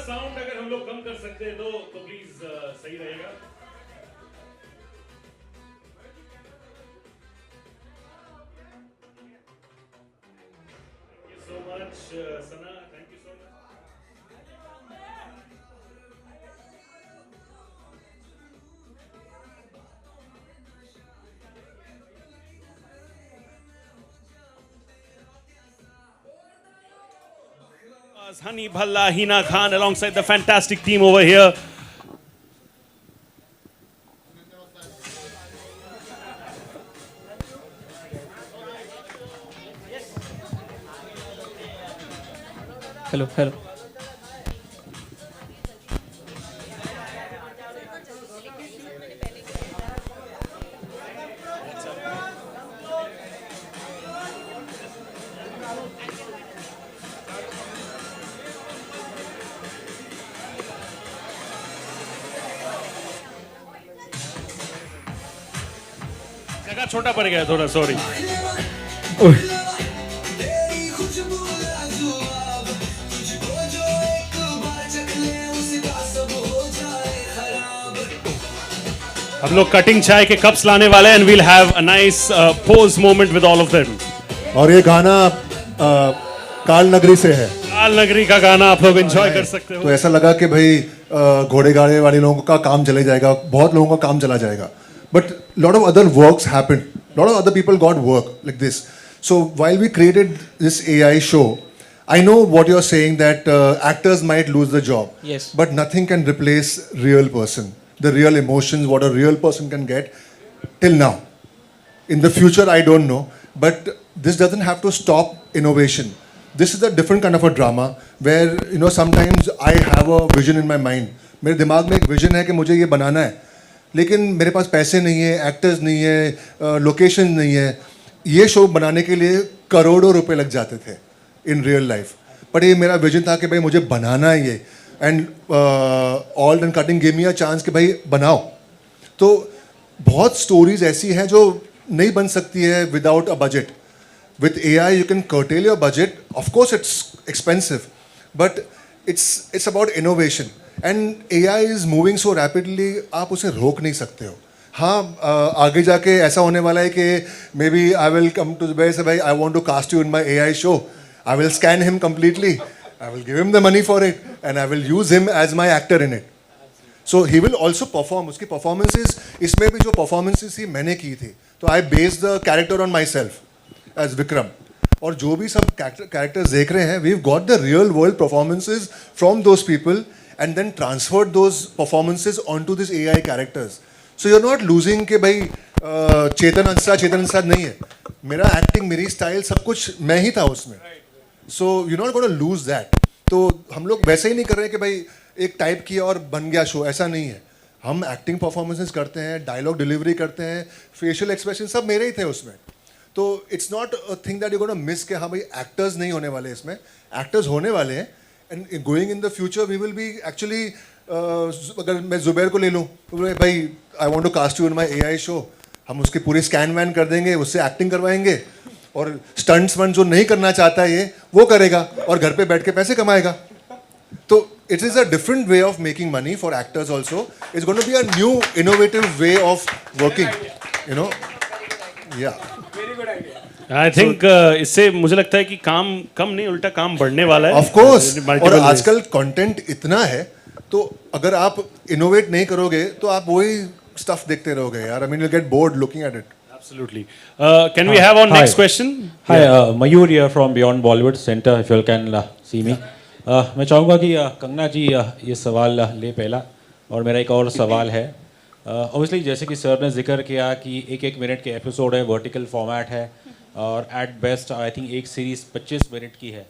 Sound अगर हम लोग कम कर सकते हैं तो प्लीज सही रहेगा. Thank you so much, Sana. Thank you so much. Hani Bhalla, Hina Khan alongside the fantastic team over here. Hello hello. जगह छोटा पड़ गया थोड़ा, सॉरी. हम लोग कटिंग चाय के कप्स लाने वाले हैं and we'll have a nice pose moment with all of them. और ये गाना काल नगरी से है. काल नगरी का गाना आप लोग एंजॉय कर सकते हो. तो ऐसा लगा कि भाई घोड़े गाड़े वाले लोगों का काम चले जाएगा, बहुत लोगों का काम चला जाएगा. But lot of other works happened. Lot of other people got work like this. So while we created this AI show, I know what you're saying that actors might lose the job. Yes. But nothing can replace real person. The real emotions, what a real person can get till now. In the future, I don't know. But this doesn't have to stop innovation. This is a different kind of a drama where, you know, sometimes I have a vision in my mind. मेरे दिमाग में एक vision है कि मुझे ये बनाना है, लेकिन मेरे पास पैसे नहीं है, एक्टर्स नहीं है, लोकेशन नहीं है. ये शो बनाने के लिए करोड़ों रुपए लग जाते थे इन रियल लाइफ. पर ये मेरा विजन था कि भाई मुझे बनाना है ये. And all and cutting give me a chance कि भाई बनाओ. तो बहुत स्टोरीज ऐसी हैं जो नहीं बन सकती है without a budget. With AI, you can curtail your budget. Of course, it's expensive, but it's about innovation. And AI is moving so rapidly, आप उसे रोक नहीं सकते हो. हाँ, आगे जाके ऐसा होने वाला है कि maybe I will come to the say भाई I want to cast you in my AI show. I will scan him completely. I will give him the money for it, and I will use him as my actor in it. So he will also perform. उसकी performances, इसमें भी जो performances थी मैंने की थी. तो I based the character on myself. As Vikram. और जो भी सब characters देख रहे हैं, we've got the real world performances from those people and then transferred those performances onto these AI characters. So you're not losing कि भाई चेतन अंसाज नहीं है. मेरा acting, मेरी style, सब कुछ मैं ही था उसमें. So you're not going to lose that. तो हम लोग वैसे ही नहीं कर रहे कि भाई एक टाइप किया और बन गया शो, ऐसा नहीं है. हम एक्टिंग परफॉर्मेंसेस करते हैं, डायलॉग डिलीवरी करते हैं, फेशियल एक्सप्रेशन सब मेरे ही थे उसमें. तो it's not a thing that you gonna miss कि हाँ भाई एक्टर्स नहीं होने वाले इसमें. एक्टर्स होने वाले हैं and going in the future we will be actually. अगर मैं जुबैर को ले लूँ तो भाई I want to cast you in my AI show, हम उसकी पूरी स्कैन वैन कर देंगे, उससे एक्टिंग करवाएंगे और स्टंट्स वन जो नहीं करना चाहता है ये वो करेगा और घर पे बैठ के पैसे कमाएगा. तो it is a different way of making money for actors also. It's going to be a new innovative way of working, you know. Yeah. I think इससे मुझे लगता है कि काम कम नहीं उल्टा काम बढ़ने वाला है. Of course. और आजकल कंटेंट इतना है तो अगर आप इनोवेट नहीं करोगे तो आप वही स्टफ देखते रहोगे यार. I mean you get bored looking at it. Absolutely. Can we have our next question? Hi, Mayur here from Beyond Bollywood Center. If you all can see me. मैं चाहूँगा कि कंगना जी ये सवाल ले पहला और मेरा एक और सवाल है. ऑब्वियसली जैसे कि सर ने जिक्र किया कि एक मिनट के एपिसोड है, वर्टिकल फॉर्मेट है और एट बेस्ट आई थिंक एक सीरीज़ 25 मिनट की है.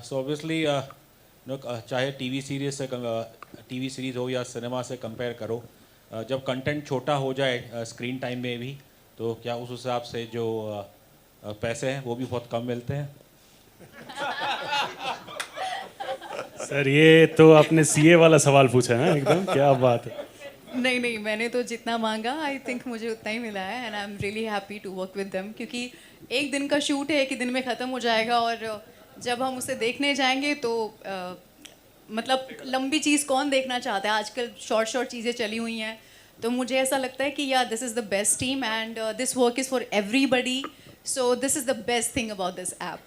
सो ऑब्वियसली चाहे टीवी सीरीज़ हो या सिनेमा से कंपेयर करो, जब कंटेंट छोटा हो जाए स्क्रीन टाइम में भी तो क्या उस हिसाब से जो पैसे हैं वो भी बहुत कम मिलते हैं? सर ये तो आपने सीए वाला सवाल पूछा है एकदम. क्या बात है. नहीं, मैंने तो जितना मांगा आई थिंक मुझे उतना ही मिला है and I am really happy to work with them, क्योंकि एक दिन का शूट है, एक ही दिन में ख़त्म हो जाएगा और जब हम उसे देखने जाएंगे तो मतलब लंबी चीज़ कौन देखना चाहता है, आजकल शॉर्ट शॉर्ट चीज़ें चली हुई हैं, तो मुझे ऐसा लगता है कि या this is the best team and this work is for everybody, so this is the best thing about this app.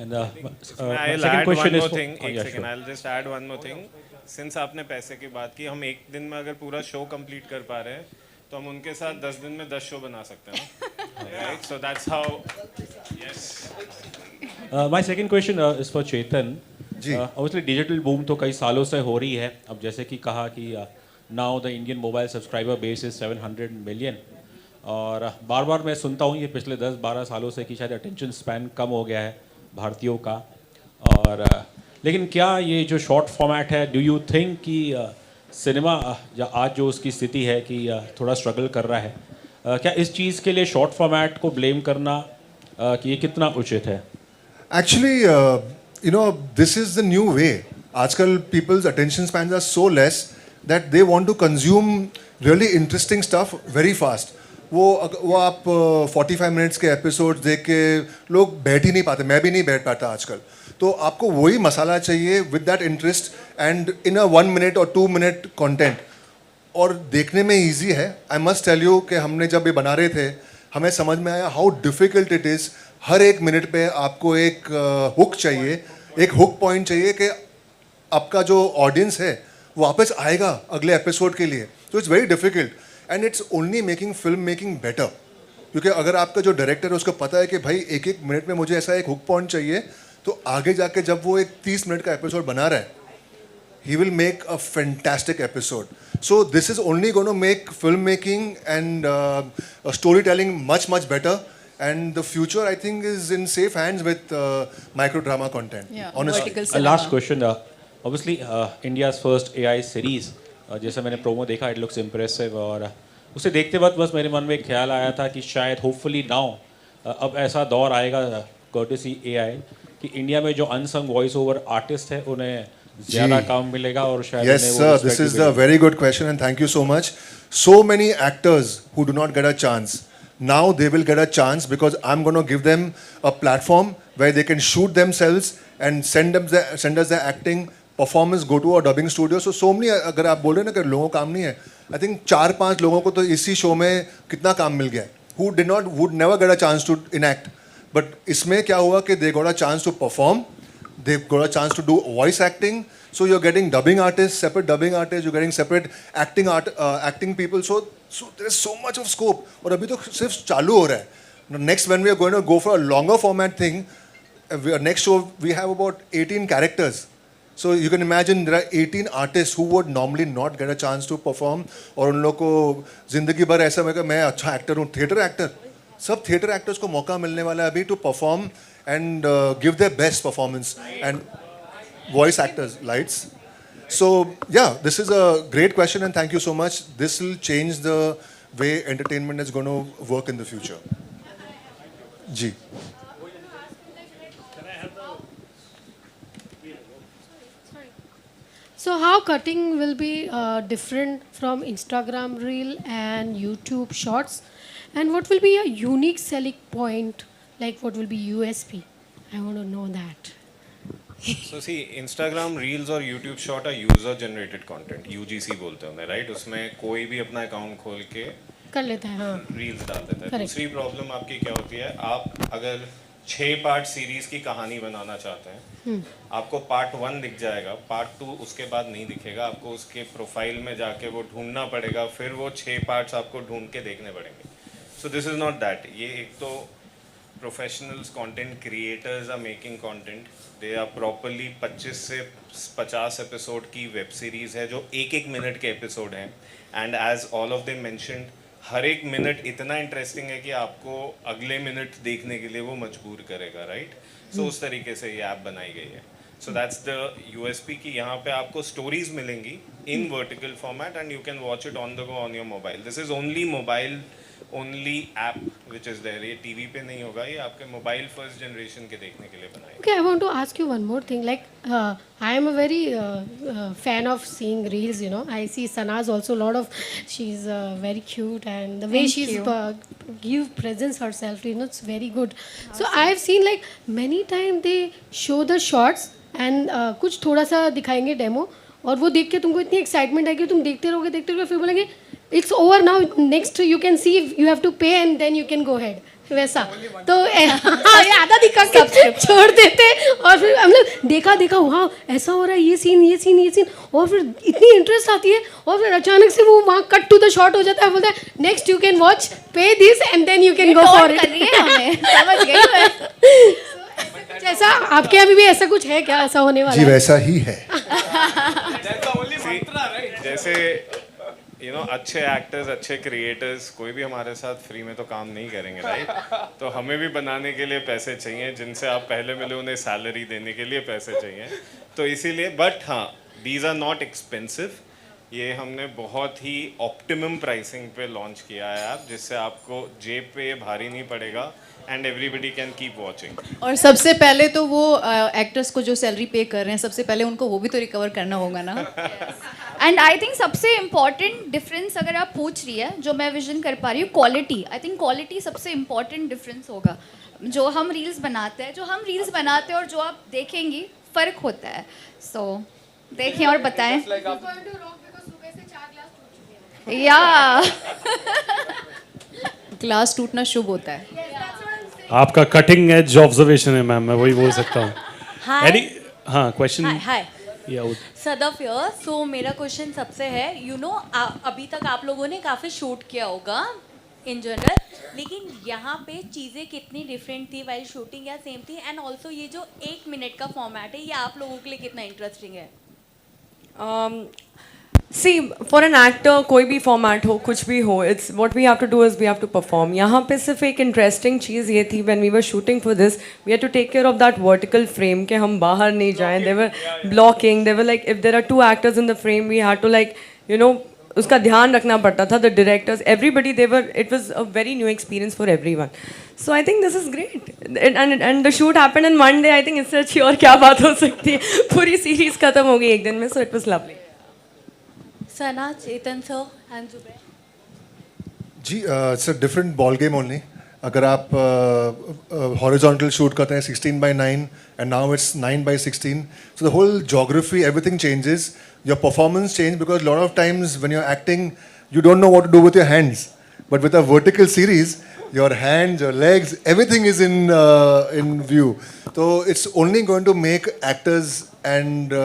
And my I'll second add question one is more for- thing. oh, एक yeah, second, sure. I'll just add one more thing. Since आपने पैसे की बात की, हम एक दिन में अगर पूरा शो कंप्लीट कर पा रहे हैं, तो हम उनके साथ 10 दिन में 10 शो बना सकते हैं ना? Right? So that's how. Yes. My second question is for Chetan. Ji. Obviously digital boom तो कई सालों से हो रही है. अब जैसे कि कहा कि now the Indian mobile subscriber base is 700 million. और बार बार मैं सुनता हूँ ये पिछले 10-12 सालों से कि शायद attention span कम हो गया है भारतीयों का. और लेकिन क्या ये जो शॉर्ट फॉर्मेट है, डू यू थिंक कि सिनेमा आज जो उसकी स्थिति है कि थोड़ा स्ट्रगल कर रहा है, क्या इस चीज़ के लिए शॉर्ट फॉर्मेट को ब्लेम करना कि ये कितना उचित है? Actually, you know, this is the new way. आजकल people's attention spans are so less that they want to consume really interesting stuff very fast. वो आप 45 मिनट्स के एपिसोड देख के लोग बैठ ही नहीं पाते, मैं भी नहीं बैठ पाता आजकल. तो आपको वही मसाला चाहिए with that interest and in a 1 minute और 2 मिनट कंटेंट, और देखने में इजी है. आई मस्ट टेल यू कि हमने जब ये बना रहे थे, हमें समझ में आया हाउ डिफ़िकल्ट इट इज़. हर एक मिनट पे आपको एक हुक चाहिए, एक हुक पॉइंट चाहिए कि आपका जो ऑडियंस है वापस आएगा अगले एपिसोड के लिए. तो it's very difficult and it's only making film making better. क्योंकि अगर आपका जो डायरेक्टर है उसको पता है कि भाई एक एक मिनट में मुझे ऐसा एक हुक पॉइंट चाहिए, तो आगे जाके जब वो एक 30 मिनट का एपिसोड बना रहा है, he will make a fantastic episode. So this is only going to make filmmaking and storytelling much better. And the future, I think, is in safe hands with micro drama content. Yeah, honestly. vertical A cinema. last question. Obviously, India's first AI series. जैसे मैंने promo देखा, it looks impressive. और उसे देखते वक्त बस मेरे मन में एक ख्याल आया था कि शायद hopefully now अब ऐसा दौर आएगा courtesy AI कि इंडिया में जो unsung voice over artist है उन्हें ज़्यादा काम मिलेगा और शायद Yes, उन्हें sir. वो This respect is भी a very good question, and thank you so much. So many actors who do not get a chance. Now they will get a chance because I'm going to give them a platform where they can shoot themselves and send us the acting performance, go to a dubbing studio. So many, अगर आप बोल रहे हैं ना कि लोगों को काम नहीं है, I think 4-5 लोगों को तो इसी शो में कितना काम मिल गया है, would never get a chance to enact. But इसमें क्या हुआ कि they got a chance to perform, they got a chance to do voice acting. So you're getting dubbing artists, separate dubbing artists, you're getting separate acting people. So there's so much of scope. और अभी तो सिर्फ चालू हो रहा है. Next, when we are going to go for a longer format thing, next show we have about 18 characters. So you can imagine there are 18 artists who would normally not get a chance to perform. और उन लोग को जिंदगी भर ऐसा मैं मैं अच्छा एक्टर हूँ, थिएटर एक्टर. सब थिएटर एक्टर्स को मौका मिलने वाला है अभी to perform and give their best performance. And voice actors, lights. So yeah, this is a great question and thank you so much. This will change the way entertainment is going to work in the future. Ji. So how cutting will be different from Instagram Reel and YouTube Shorts, and what will be a unique selling point? Like what will be USP? I want to know that. So see, Instagram Reels और YouTube Short are user generated content, UGC बोलते हैं उन्हें, right? उसमें कोई भी अपना account खोल के कर लेता है, हाँ. रील्स डाल देता है. Correct. दूसरी प्रॉब्लम आपकी क्या होती है, आप अगर 6 पार्ट सीरीज की कहानी बनाना चाहते हैं, आपको पार्ट 1 दिख जाएगा, पार्ट 2 उसके बाद नहीं दिखेगा, आपको उसके प्रोफाइल में जाके वो ढूंढना पड़ेगा, फिर वो 6 पार्ट्स आपको ढूंढ के देखने पड़ेंगे. So this is not that. ये एक तो professionals content creators are making content, they are properly 25 से 50 एपिसोड की वेब सीरीज़ है जो एक मिनट के एपिसोड हैं. And as all of them mentioned, हर एक मिनट इतना इंटरेस्टिंग है कि आपको अगले मिनट देखने के लिए वो मजबूर करेगा, राइट? सो उस तरीके से ये ऐप बनाई गई है. सो दैट्स द यूएसपी की यहाँ पे आपको स्टोरीज मिलेंगी in vertical format and you can watch it on the go on your mobile. This is only mobile only app which is there. ये टीवी पे नहीं होगा, ये आपके मोबाइल फर्स्ट जनरेशन के देखने के लिए बनाया. Okay, I want to ask you one more thing. Like, I am a very fan of seeing reels. You know, I see Sana's also a lot of. She's very cute, and the way Thank she's you. give presents herself, you know, it's very good. So I have seen like many times they show the shots, and कुछ थोड़ा सा दिखाएंगे demo, और वो देख के तुमको इतनी एक्साइटमेंट आएगी, तुम देखते रहोगे, फिर बोलेंगे it's over now, next you can see, you have to pay and then you can go head, वैसा। तो हाँ, ये आधा दिखा के छोड़ देते, और फिर हम लोग देखा वहाँ ऐसा हो रहा है, ये सीन, और फिर इतनी इंटरेस्ट आती है, और फिर अचानक से वो वहाँ कट टू द शॉट हो जाता है, बोलता है next you can watch, pay this and then you can go for it. समझ गई मैं। जैसा आपके यहाँ भी ऐसा कुछ है क्या, ऐसा होने वाला जी है? वैसा ही है। जैसे अच्छे एक्टर्स, अच्छे क्रिएटर्स कोई भी हमारे साथ फ्री में तो काम नहीं करेंगे, राइट? तो हमें भी बनाने के लिए पैसे चाहिए, जिनसे आप पहले मिले उन्हें सैलरी देने के लिए पैसे चाहिए, तो इसीलिए। बट हाँ, दीज आर नॉट एक्सपेंसिव। ये हमने बहुत ही ऑप्टिमम प्राइसिंग पे लॉन्च किया है ऐप, जिससे आपको जेब पे भारी नहीं पड़ेगा and everybody can keep watching. और सबसे पहले तो वो एक्टर्स को जो सैलरी पे कर रहे हैं, सबसे पहले उनको वो भी तो रिकवर करना होगा ना। एंड आई थिंक सबसे इम्पॉर्टेंट डिफरेंस अगर आप पूछ रही है, जो मैं विजन कर पा रही हूँ, क्वालिटी। आई थिंक क्वालिटी सबसे इम्पॉर्टेंट डिफरेंस होगा। जो हम रील्स बनाते हैं और जो आप देखेंगी, फ़र्क होता है। सो देखें और बताएं। या ग्लास टूटना शुभ होता है। आपका कटिंग एज ऑब्जर्वेशन है मैम, मैं वही बोल सकता हूँ। हाय हाँ, क्वेश्चन। हाय या सदफ हियर। सो मेरा क्वेश्चन सबसे है, अभी तक आप लोगों ने काफ़ी शूट किया होगा इन जनरल, लेकिन यहाँ पे चीज़ें कितनी डिफरेंट थी वाइल शूटिंग या सेम थी? एंड ऑल्सो ये जो 1 मिनट का फॉर्मेट है, ये आप लोगों के लिए कितना इंटरेस्टिंग है? सी फॉर एन एक्टर कोई भी फॉर्मेट हो, कुछ भी हो, it's what we have to do is we have to perform. यहाँ पे सिर्फ एक इंटरेस्टिंग चीज़ ये थी, when we were shooting for this we had to take care of that vertical frame, कि हम बाहर नहीं जाएं। They were blocking, they were like if there are 2 actors in the frame we had to like उसका ध्यान रखना पड़ता था। The directors, everybody, they were, it was a very new experience for everyone. So I think this is great and the shoot happened in 1 day. I think इससे अच्छी और क्या बात हो सकती है? पूरी सीरीज खत्म हो गई 1 दिन में। So it was lovely. Sana, Chetan sir and Zubair. Ji it's a different ball game only. अगर आप हॉरिजॉन्टल शूट करते हैं 16:9 and now it's 9:16, so the whole geography, everything changes, your performance change, because a lot of times when you're acting you don't know what to do with your hands, but with a vertical series your hands, your legs, everything is in view. So it's only going to make actors and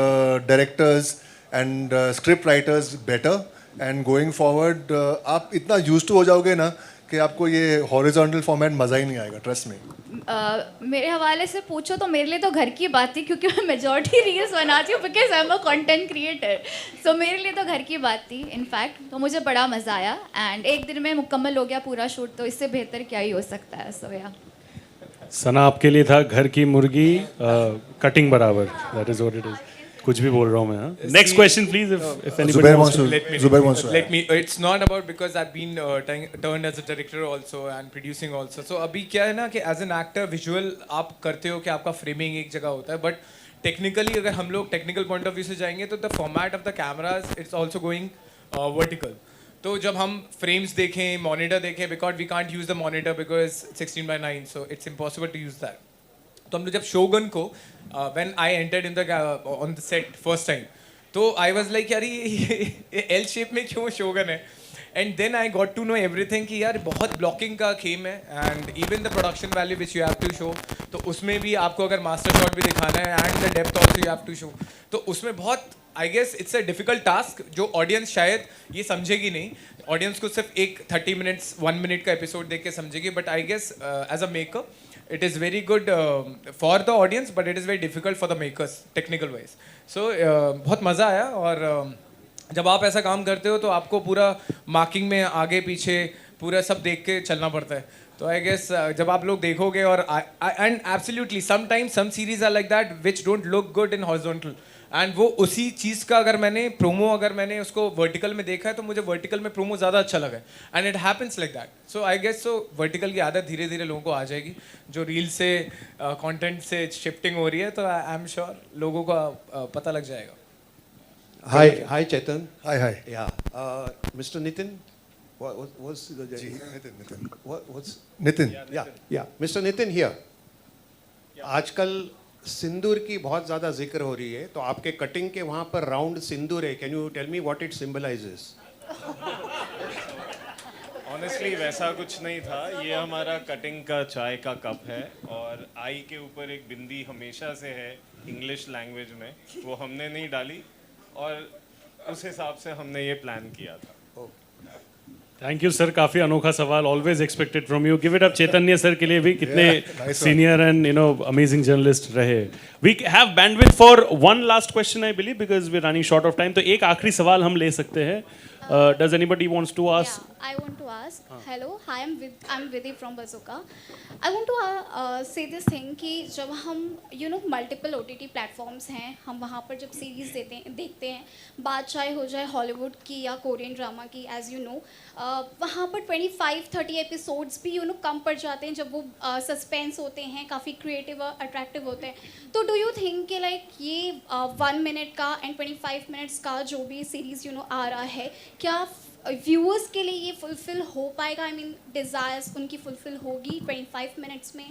directors and script writers better, and going forward आप इतना used to हो जाओगे ना कि आपको ये horizontal format मज़ा ही नहीं आएगा, ट्रस्ट में। मेरे हवाले से पूछो तो मेरे लिए तो घर की बात थी, क्योंकि मैं मेजॉरिटी रील्स बनाती हूँ, because I am a content creator. So मेरे लिए तो घर की बात थी इनफैक्ट। तो मुझे बड़ा मज़ा आया एंड 1 दिन में मुकम्मल हो गया पूरा शूट, तो इससे बेहतर क्या ही हो सकता है। सो या सना, आपके लिए था घर की मुर्गी कटिंग बराबर, that is what it is. कुछ भी बोल रहा हूँ मैं। Next question please, if anybody wants to. Zubair wants to. Let me. It's not about, because I've been turned as a director also and producing also. So अभी क्या है ना कि as an actor visual आप करते हो कि आपका framing एक जगह होता है, but technically अगर हम लोग technical point of view से जाएंगे तो the format of the cameras it's also going vertical. तो जब हम frames देखें, monitor देखें, because we can't use the monitor because 16:9, so it's impossible to use that. तो हम लोग जब शोगन को when I entered in the on the set first time, तो आई वाज लाइक यार ये एल शेप में क्यों शोगन है? And then I got to know everything कि यार बहुत ब्लॉकिंग का खेम है, and even the production value which you have to show, तो उसमें भी आपको अगर मास्टर शॉट भी दिखाना है and the depth also you have to show, तो उसमें बहुत I guess it's a difficult task जो ऑडियंस शायद ये समझेगी नहीं। ऑडियंस को सिर्फ एक 30 मिनट्स 1 मिनट का एपिसोड देख के समझेगी, but I guess as a maker it is very good for the audience, but it is very difficult for the makers technical wise. So बहुत मज़ा आया। और जब आप ऐसा काम करते हो तो आपको पूरा मार्किंग में आगे पीछे पूरा सब देख के चलना पड़ता है। तो आई गेस जब आप लोग देखोगे, और and absolutely sometimes some series are like that which don't look good in horizontal, and वो उसी चीज़ का अगर मैंने उसको वर्टिकल में देखा है तो मुझे वर्टिकल में प्रोमो ज़्यादा अच्छा लगा है, and it happens like that. So I guess so vertical की आदत धीरे धीरे लोगों को आ जाएगी, जो रील से कंटेंट से शिफ्टिंग हो रही है, तो आई एम श्योर लोगों का पता लग जाएगा। Hi Chetan. Hi. Yeah. Mr. Nitin. What's the Nitin. what's Nitin. yeah. Mr. Nitin here. आजकल सिंदूर की बहुत ज़्यादा जिक्र हो रही है, तो आपके कटिंग के वहाँ पर राउंड सिंदूर है. Can you tell me what it symbolises? Honestly वैसा कुछ नहीं था. ये हमारा कटिंग का चाय का कप है और आई के ऊपर एक बिंदी हमेशा से है इंग्लिश लैंग्वेज में, वो हमने नहीं डाली और उस हिसाब से हमने ये प्लान किया था. थैंक यू सर, काफी अनोखा सवाल, always expected from you. Give it up Chaitanya sir के लिए भी, कितने nice senior and amazing journalist रहे. We have bandwidth for one last question I believe because we are running short of time. तो एक आखिरी सवाल हम ले सकते हैं. Does anybody wants to ask? Yeah, I want to ask. Hello, hi, I'm Vidhi from Bazooka. I want to say this thing कि जब हम मल्टीपल OTT प्लेटफॉर्म्स हैं, हम वहाँ पर जब सीरीज़ देखते हैं, बात चाहे हो जाए हॉलीवुड की या कोरियन ड्रामा की, एज यू नो वहाँ पर 25-30 एपिसोड्स भी कम पड़ जाते हैं जब वो सस्पेंस होते हैं, काफ़ी क्रिएटिव और अट्रैक्टिव होते हैं. तो डू यू थिंक कि लाइक ये 1 मिनट का एंड 25 मिनट्स का जो भी सीरीज़ आ रहा है, क्या व्यूअर्स के लिए ये फुलफिल हो पाएगा? आई मीन डिज़ायर्स उनकी फुलफिल होगी 25 मिनट्स में?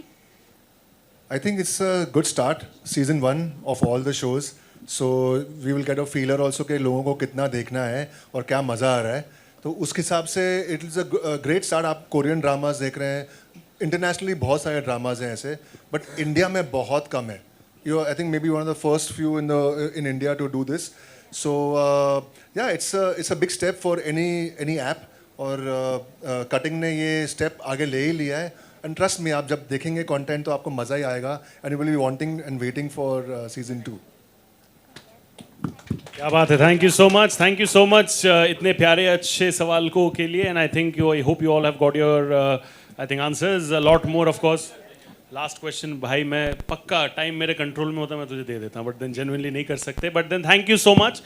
I think it's a good start, season 1 of all the shows. So we will get a feeler also कि लोगों को कितना देखना है और क्या मज़ा आ रहा है. तो उस हिसाब से it is a great start. आप कोरियन ड्रामास देख रहे हैं, इंटरनेशनली बहुत सारे ड्रामाज हैं ऐसे, बट इंडिया में बहुत कम है. I think maybe one of the first few in India to do this. So yeah, it's a big step for any app. और कटिंग ने ये स्टेप आगे ले ही लिया है. एंड ट्रस्ट मी, आप जब देखेंगे कंटेंट तो आपको मज़ा ही आएगा and you will be wanting and waiting for season 2. क्या बात है. थैंक यू सो मच इतने प्यारे अच्छे सवाल को के लिए. And I hope you all have got your I think answers. A lot more of course. Last question भाई, मैं पक्का टाइम मेरे कंट्रोल में होता मैं तुझे दे देता, बट देन जेन्युइनली नहीं कर सकते. But then thank you so much.